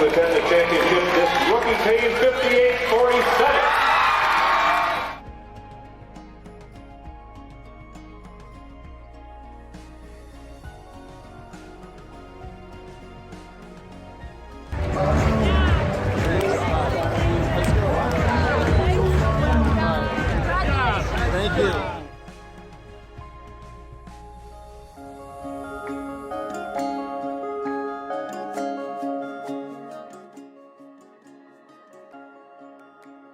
to attend the championship. This rookie team, 58-47. Thank you.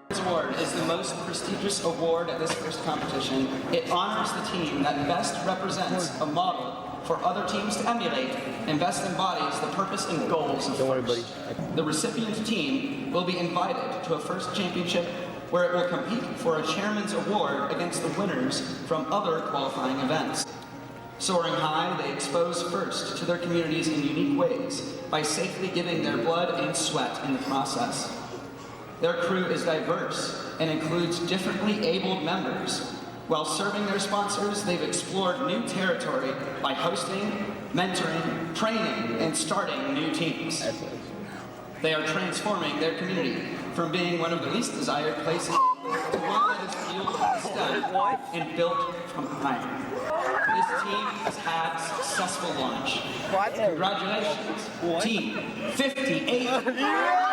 This award is the most prestigious award at this first competition. It honors the team that best represents a model for other teams to emulate and best embodies the purpose and goals of FIRST. The recipient team will be invited to a FIRST championship where it will compete for a chairman's award against the winners from other qualifying events. Soaring high, they expose FIRST to their communities in unique ways by safely giving their blood and sweat in the process. Their crew is diverse and includes differently abled members. While serving their sponsors, they've explored new territory by hosting, mentoring, training, and starting new teams. They are transforming their community from being one of the least desired places to one that is fueled with stuff and built from iron. This team has had a successful launch. Congratulations, Team 58.